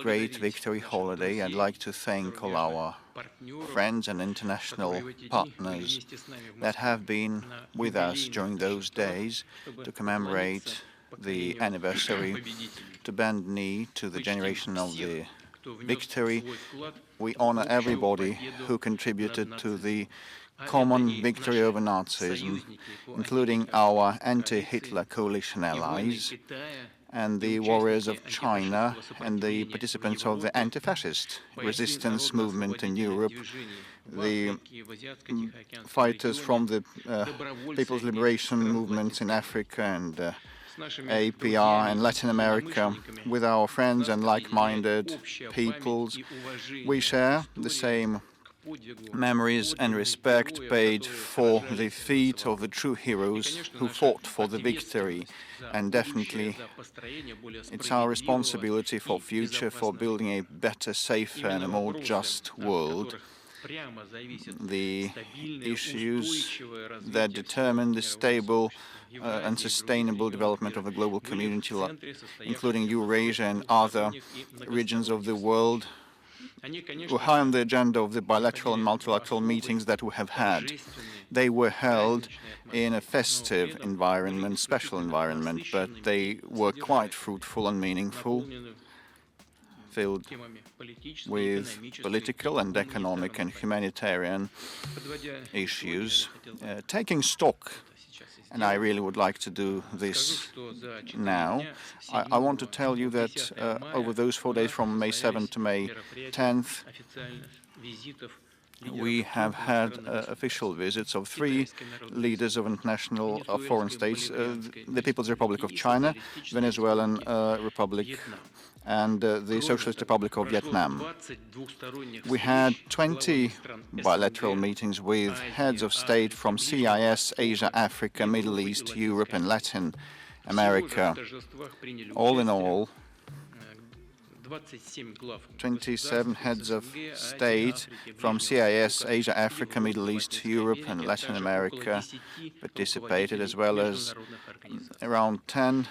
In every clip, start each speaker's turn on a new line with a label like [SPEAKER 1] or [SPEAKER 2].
[SPEAKER 1] great victory holiday. I'd like to thank all our friends and international partners that have been with us during those days to commemorate the anniversary, to bend knee to the generation of the victory. We honor everybody who contributed to the common victory over Nazism, including our anti-Hitler coalition allies and the warriors of China and the participants of the anti-fascist resistance movement in Europe, the fighters from the People's Liberation Movements in Africa and APR and Latin America. With our friends and like-minded peoples, we share the same memories and respect paid for the feat of the true heroes who fought for the victory. And definitely it's our responsibility for future, for building a better, safer and a more just world. The issues that determine the stable and sustainable development of the global community, including Eurasia and other regions of the world, were high on the agenda of the bilateral and multilateral meetings that we have had. They were held in a festive environment, special environment, but they were quite fruitful and meaningful, filled with political and economic and humanitarian issues. Taking stock, and I really would like to do this now, I want to tell you that over those 4 days from May 7th to May 10th, we have had official visits of 3 leaders of international foreign states, the People's Republic of China, Venezuelan Republic, and the Socialist Republic of Vietnam. We had 20 bilateral meetings with heads of state from CIS, Asia, Africa, Middle East, Europe, and Latin America. All in all, 27 heads of state from CIS, Asia, Africa, Middle East, Europe, and Latin America participated, as well as around 10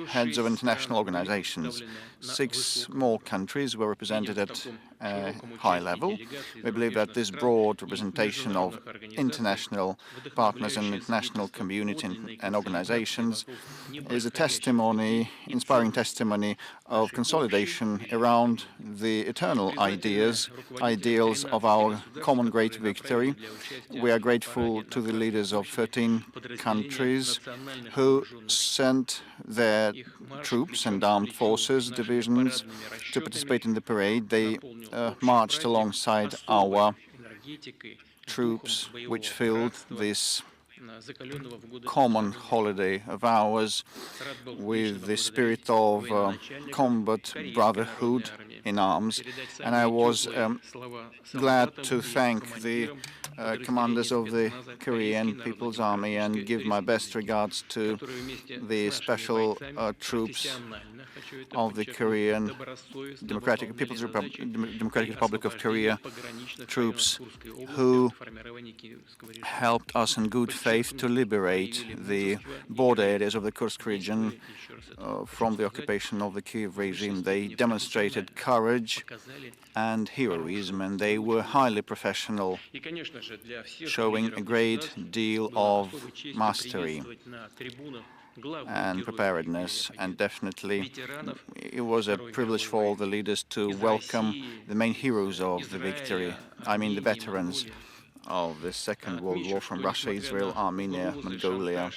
[SPEAKER 1] heads of international organizations. 6 more countries were represented at a high level. We believe that this broad representation of international partners and international community and organizations is a testimony, inspiring testimony of consolidation around the eternal ideals of our common great victory. We are grateful to the leaders of 13 countries who sent their troops and armed forces divisions to participate in the parade. They marched alongside our troops, which filled this common holiday of ours with the spirit of combat brotherhood in arms. And I was glad to thank the commanders of the Korean People's Army and give my best regards to the special troops of the Korean Democratic Republic of Korea troops who helped us in good faith to liberate the border areas of the Kursk region from the occupation of the Kiev regime. They demonstrated courage and heroism, and they were highly professional, showing a great deal of mastery and preparedness. And definitely it was a privilege for all the leaders to welcome the main heroes of the victory, I mean the veterans of the Second World War from Russia, Israel, Armenia, Mongolia.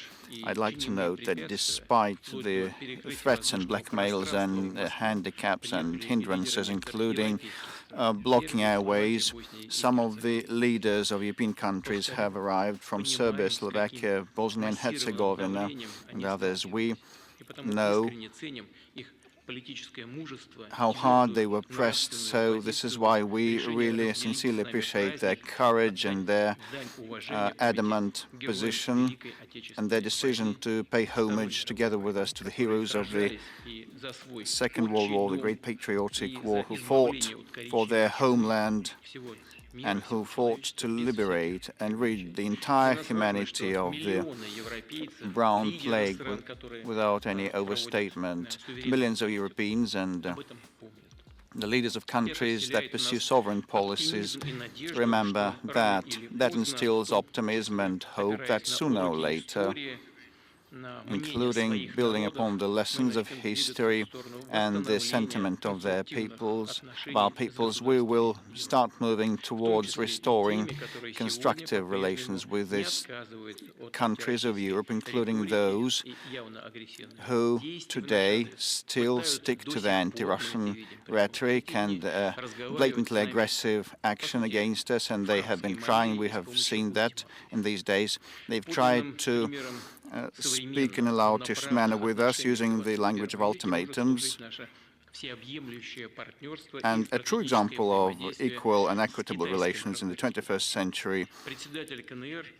[SPEAKER 1] I'd like to note that despite the threats and blackmails and handicaps and hindrances, including blocking airways, some of the leaders of European countries have arrived from Serbia, Slovakia, Bosnia and Herzegovina, and others. We know how hard they were pressed, so this is why we really sincerely appreciate their courage and their adamant position and their decision to pay homage together with us to the heroes of the Second World War, the great patriotic war, who fought for their homeland and who fought to liberate and rid the entire humanity of the brown plague without any overstatement. Millions of Europeans and The leaders of countries that pursue sovereign policies remember that that instills optimism and hope that sooner or later, including building upon the lessons of history and the sentiment of our peoples, we will start moving towards restoring constructive relations with these countries of Europe, including those who today still stick to the anti-Russian rhetoric and blatantly aggressive action against us, and they have been trying, we have seen that in these days, they've tried to speak in a loutish manner with us using the language of ultimatums. And a true example of equal and equitable relations in the 21st century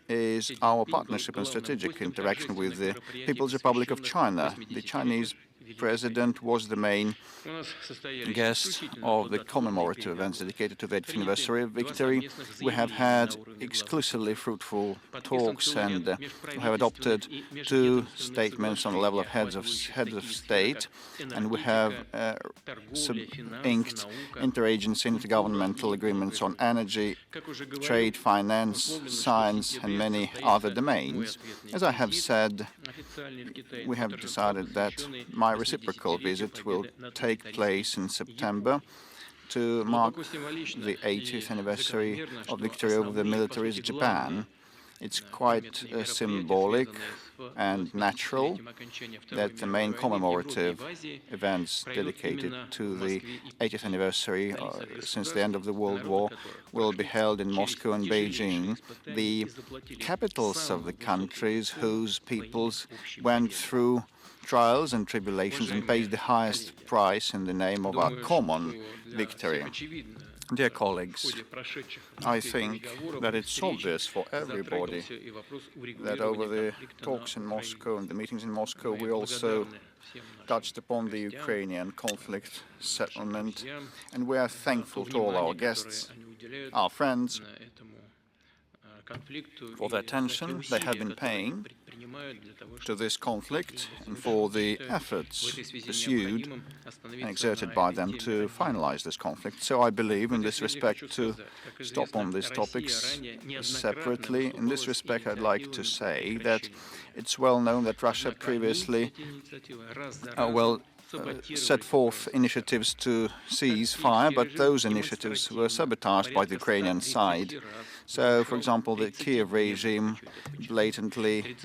[SPEAKER 1] is our partnership and strategic interaction with the People's Republic of China. The Chinese president was the main guest of the commemorative events dedicated to the 80th anniversary of victory. We have had exclusively fruitful talks, and we have adopted 2 statements on the level of heads of state, and we have inked interagency and intergovernmental agreements on energy, trade, finance, science, and many other domains. As I have said, we have decided that my reciprocal visit will take place in September to mark the 80th anniversary of victory over the militaries of Japan. It's quite symbolic and natural that the main commemorative events dedicated to the 80th anniversary since the end of the World War will be held in Moscow and Beijing, the capitals of the countries whose peoples went through trials and tribulations and paid the highest price in the name of our common victory. Dear colleagues, I think that it's obvious for everybody that over the talks in Moscow and the meetings in Moscow, we also touched upon the Ukrainian conflict settlement, and we are thankful to all our guests, our friends, for the attention they have been paying to this conflict and for the efforts pursued and exerted by them to finalize this conflict. So I believe in this respect to stop on these topics separately. In this respect, I'd like to say that it's well known that Russia previously set forth initiatives to cease fire, but those initiatives were sabotaged by the Ukrainian side. So, for example, the Kiev regime blatantly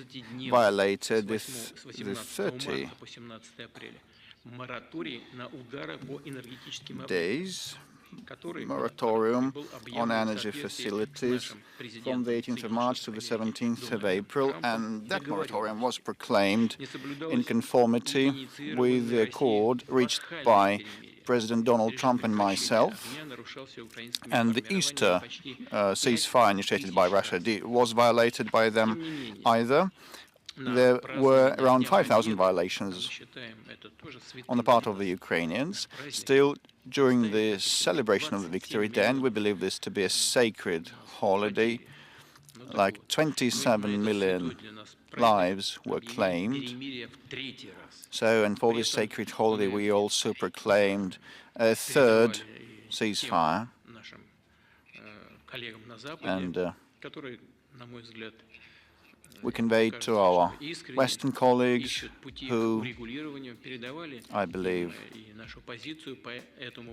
[SPEAKER 1] violated the 30 days moratorium on energy facilities from the 18th of March to the 17th of April, and that moratorium was proclaimed in conformity with the accord reached by President Donald Trump and myself, and the Easter ceasefire initiated by Russia was violated by them either. There were around 5,000 violations on the part of the Ukrainians. Still, during the celebration of the Victory Day, and we believe this to be a sacred holiday, like 27 million lives were claimed. So, and for this sacred holiday, we also proclaimed a 3rd ceasefire. And we conveyed to our Western colleagues who, I believe,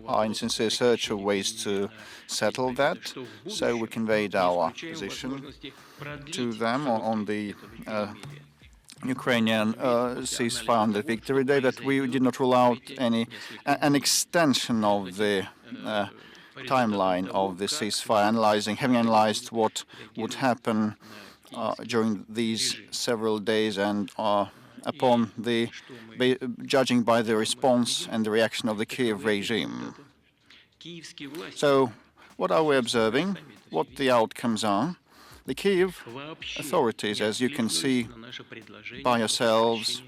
[SPEAKER 1] are in sincere search of ways to settle that. So we conveyed our position to them on the Ukrainian ceasefire on the Victory Day, that we did not rule out an extension of the timeline of the ceasefire, having analyzed what would happen during these several days and upon judging by the response and the reaction of the Kiev regime. So, what are we observing? What the outcomes are? The Kiev authorities, as you can see by yourselves,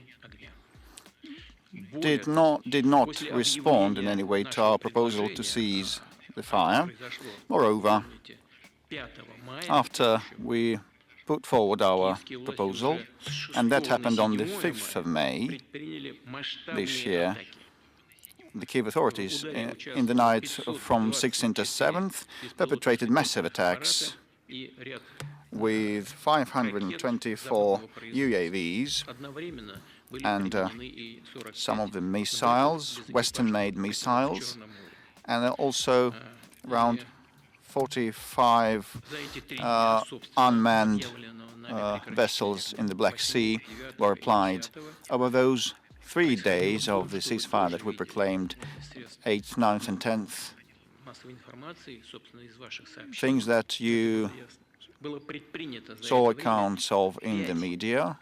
[SPEAKER 1] did not respond in any way to our proposal to cease the fire. Moreover, after we put forward our proposal, and that happened on the 5th of May this year, the Kiev authorities in the night from 6th into 7th perpetrated massive attacks with 524 UAVs and some of the missiles, Western-made missiles, and also around 45 unmanned vessels in the Black Sea were applied. Over those 3 days of the ceasefire that we proclaimed, 8th, 9th and 10th, things that you saw accounts of in the media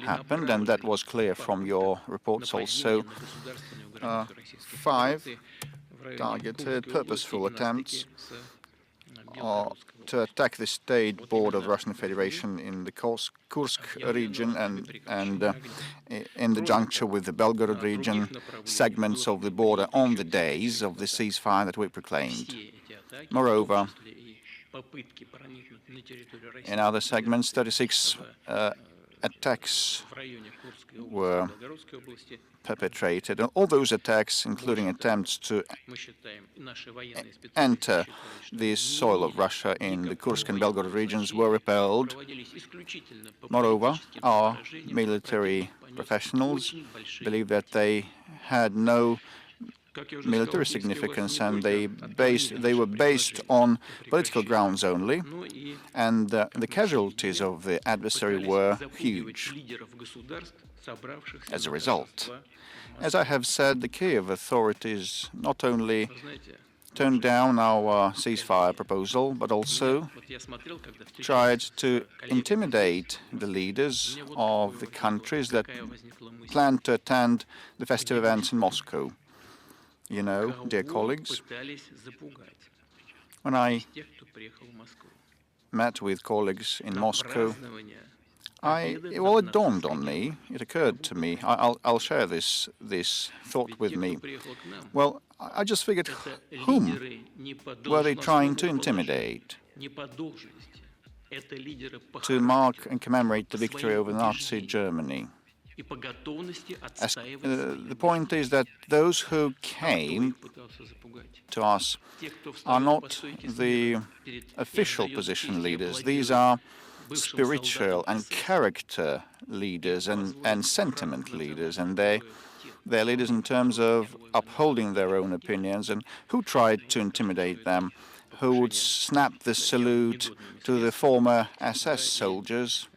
[SPEAKER 1] happened, and that was clear from your reports also. 5 targeted, purposeful attempts to attack the state border of the Russian Federation in the Kursk region and in the juncture with the Belgorod region, segments of the border on the days of the ceasefire that we proclaimed. Moreover, in other segments, 36 attacks were perpetrated. And all those attacks, including attempts to enter the soil of Russia in the Kursk and Belgorod regions, were repelled. Moreover, our military professionals believe that they had no military significance, and they were based on political grounds only, and the casualties of the adversary were huge. As a result, as I have said, the Kiev authorities not only turned down our ceasefire proposal, but also tried to intimidate the leaders of the countries that planned to attend the festive events in Moscow. You know, dear colleagues, when I met with colleagues in Moscow, it dawned on me, it occurred to me, I'll share this thought with me. Well, I just figured, whom were they trying to intimidate? To mark and commemorate the victory over Nazi Germany. The point is that those who came to us are not the official position leaders. These are spiritual and character leaders and sentiment leaders, and they're leaders in terms of upholding their own opinions. And who tried to intimidate them? Who would snap the salute to the former SS soldiers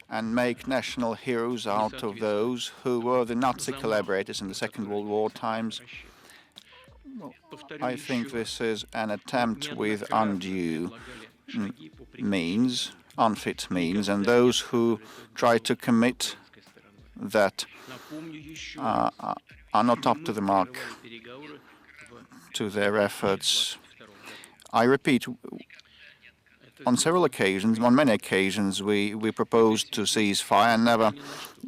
[SPEAKER 1] and make national heroes out of those who were the Nazi collaborators in the Second World War times? Well, I think this is an attempt with undue means, unfit means, and those who try to commit that are not up to the mark to their efforts. I repeat, on several occasions, on many occasions, we proposed to cease fire and never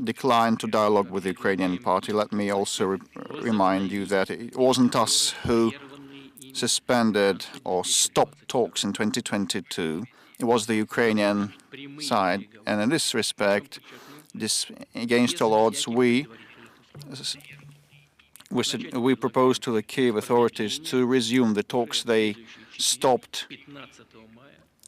[SPEAKER 1] declined to dialogue with the Ukrainian party. Let me also remind you that it wasn't us who suspended or stopped talks in 2022. It was the Ukrainian side. And in this respect, against all odds, we proposed to the Kiev authorities to resume the talks they stopped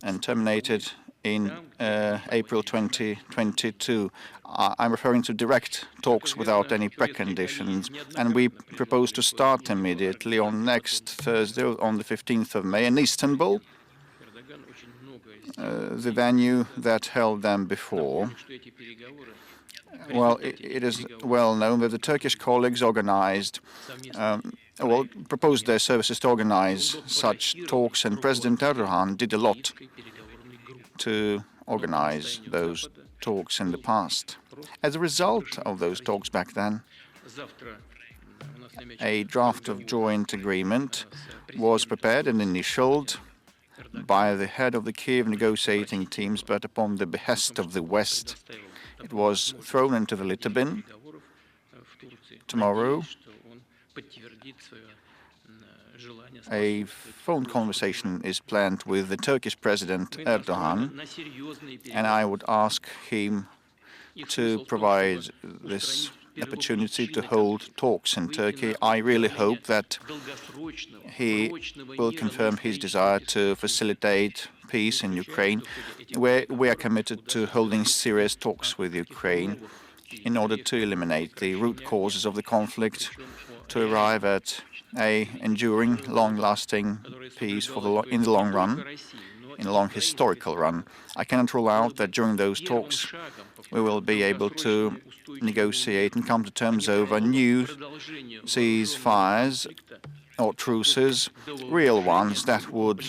[SPEAKER 1] and terminated in April 2022. I'm referring to direct talks without any preconditions, and we propose to start immediately on next Thursday, on the 15th of May, in Istanbul, the venue that held them before. Well, it is well known that the Turkish colleagues proposed their services to organize such talks, and President Erdogan did a lot to organize those talks in the past. As a result of those talks back then, a draft of joint agreement was prepared and initialed by the head of the Kiev negotiating teams, but upon the behest of the West, it was thrown into the litter bin. Tomorrow, a phone conversation is planned with the Turkish President Erdogan, and I would ask him to provide this opportunity to hold talks in Turkey. I really hope that he will confirm his desire to facilitate peace in Ukraine, where we are committed to holding serious talks with Ukraine in order to eliminate the root causes of the conflict, to arrive at a enduring, long-lasting peace in the long run, in a long historical run. I cannot rule out that during those talks we will be able to negotiate and come to terms over new ceasefires or truces, real ones that would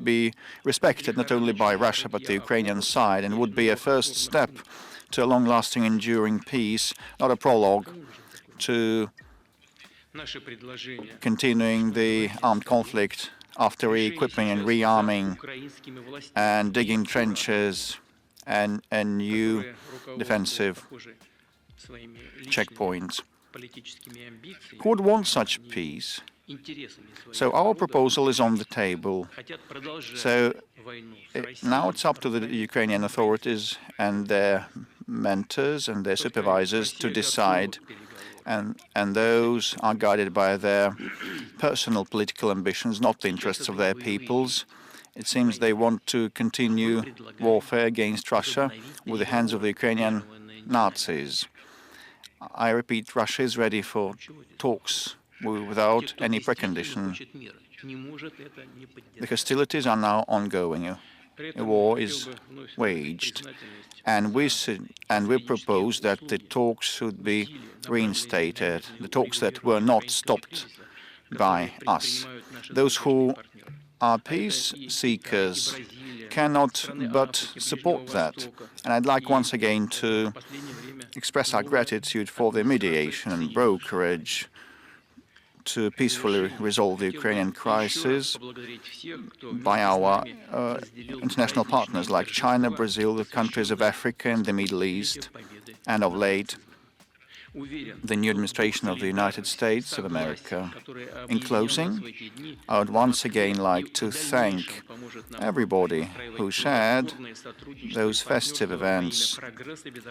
[SPEAKER 1] be respected not only by Russia but the Ukrainian side, and would be a first step to a long-lasting, enduring peace, not a prologue to continuing the armed conflict after re-equipping and rearming and digging trenches and new defensive checkpoints. Who would want such peace? So our proposal is on the table. So now it's up to the Ukrainian authorities and their mentors and their supervisors to decide, and those are guided by their personal political ambitions, not the interests of their peoples. It seems they want to continue warfare against Russia with the hands of the Ukrainian Nazis. I repeat, Russia is ready for talks without any precondition. The hostilities are now ongoing. A war is waged, and we propose that the talks should be reinstated, the talks that were not stopped by us. Those who are peace seekers cannot but support that. And I'd like once again to express our gratitude for the mediation and brokerage to peacefully resolve the Ukrainian crisis by our international partners like China, Brazil, the countries of Africa and the Middle East, and of late, the new administration of the United States of America. In closing, I would once again like to thank everybody who shared those festive events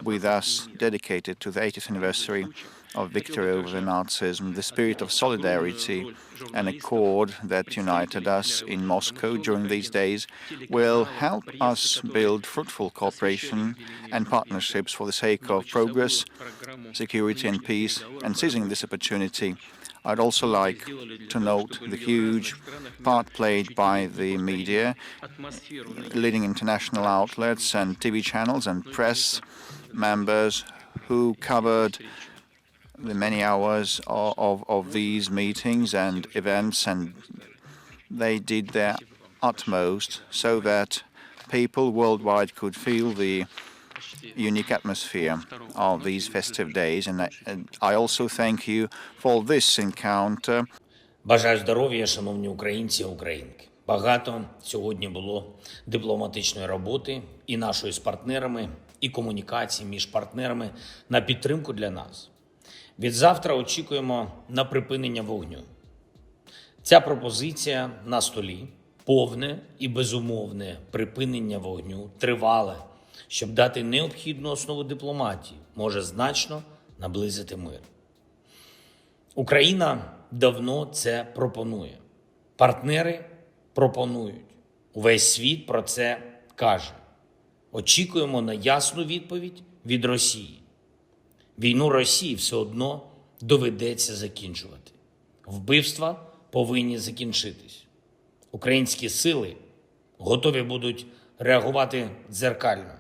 [SPEAKER 1] with us dedicated to the 80th anniversary of victory over the Nazism. The spirit of solidarity and accord that united us in Moscow during these days will help us build fruitful cooperation and partnerships for the sake of progress, security and peace. And seizing this opportunity, I'd also like to note the huge part played by the media, leading international outlets and TV channels and press members who covered the many hours of these meetings and events, and they did their utmost so that people worldwide could feel the unique atmosphere of these festive days. And I also thank you for this encounter.
[SPEAKER 2] Бажаю здоров'я, шановні українці і українки. Багато сьогодні було дипломатичної роботи і нашої з партнерами, і комунікації між партнерами на підтримку для нас. Від завтра очікуємо на припинення вогню. Ця пропозиція на столі – повне і безумовне припинення вогню, тривале, щоб дати необхідну основу дипломатії, може значно наблизити мир. Україна давно це пропонує. Партнери пропонують. Увесь світ про це каже. Очікуємо на ясну відповідь від Росії. Війну Росії все одно доведеться закінчувати. Вбивства повинні закінчитись. Українські сили готові будуть реагувати дзеркально,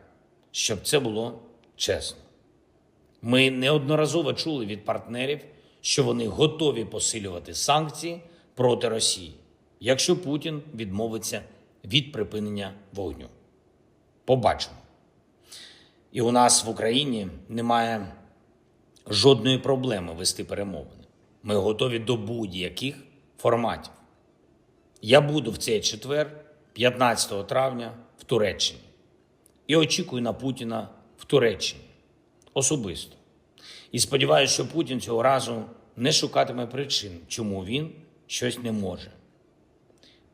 [SPEAKER 2] щоб це було чесно. Ми неодноразово чули від партнерів, що вони готові посилювати санкції проти Росії, якщо Путін відмовиться від припинення вогню. Побачимо. І у нас в Україні немає жодної проблеми вести перемовини. Ми готові до будь-яких форматів. Я буду в цей четвер, 15 травня, в Туреччині. І очікую на Путіна в Туреччині. Особисто. І сподіваюся, що Путін цього разу не шукатиме причин, чому він щось не може.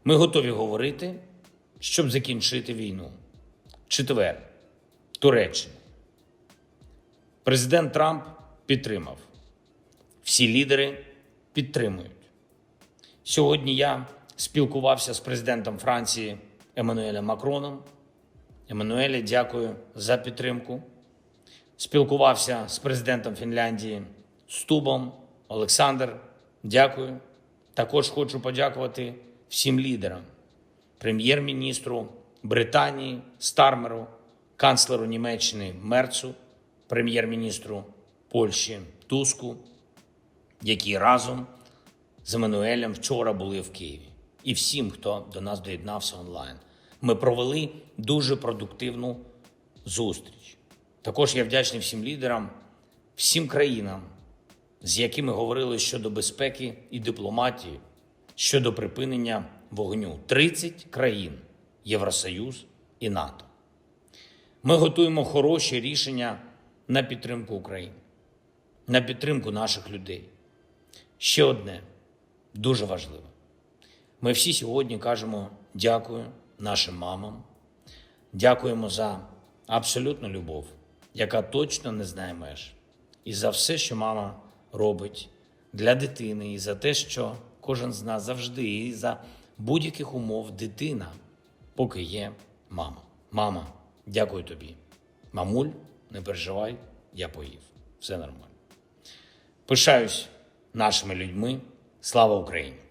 [SPEAKER 2] Ми готові говорити, щоб закінчити війну. Четвер. Туреччина. Президент Трамп підтримав. Всі лідери підтримують. Сьогодні я спілкувався з президентом Франції Еммануелем Макроном. Еммануеле, дякую за підтримку. Спілкувався з президентом Фінляндії Стубом. Олександр, дякую. Також хочу подякувати всім лідерам. Прем'єр-міністру Британії Стармеру, канцлеру Німеччини Мерцу, прем'єр-міністру Польщі Туску, які разом з Еммануелем вчора були в Києві. І всім, хто до нас доєднався онлайн. Ми провели дуже продуктивну зустріч. Також я вдячний всім лідерам, всім країнам, з якими говорили щодо безпеки і дипломатії, щодо припинення вогню. 30 країн, Євросоюз і НАТО. Ми готуємо хороші рішення на підтримку України, на підтримку наших людей. Ще одне, дуже важливе. Ми всі сьогодні кажемо дякую нашим мамам, дякуємо за абсолютну любов, яка точно не знає меж. І за все, що мама робить для дитини, і за те, що кожен з нас завжди, і за будь-яких умов дитина, поки є мама. Мама, дякую тобі. Мамуль, не переживай, я поїв. Все нормально. Пишаюсь нашими людьми. Слава Україні!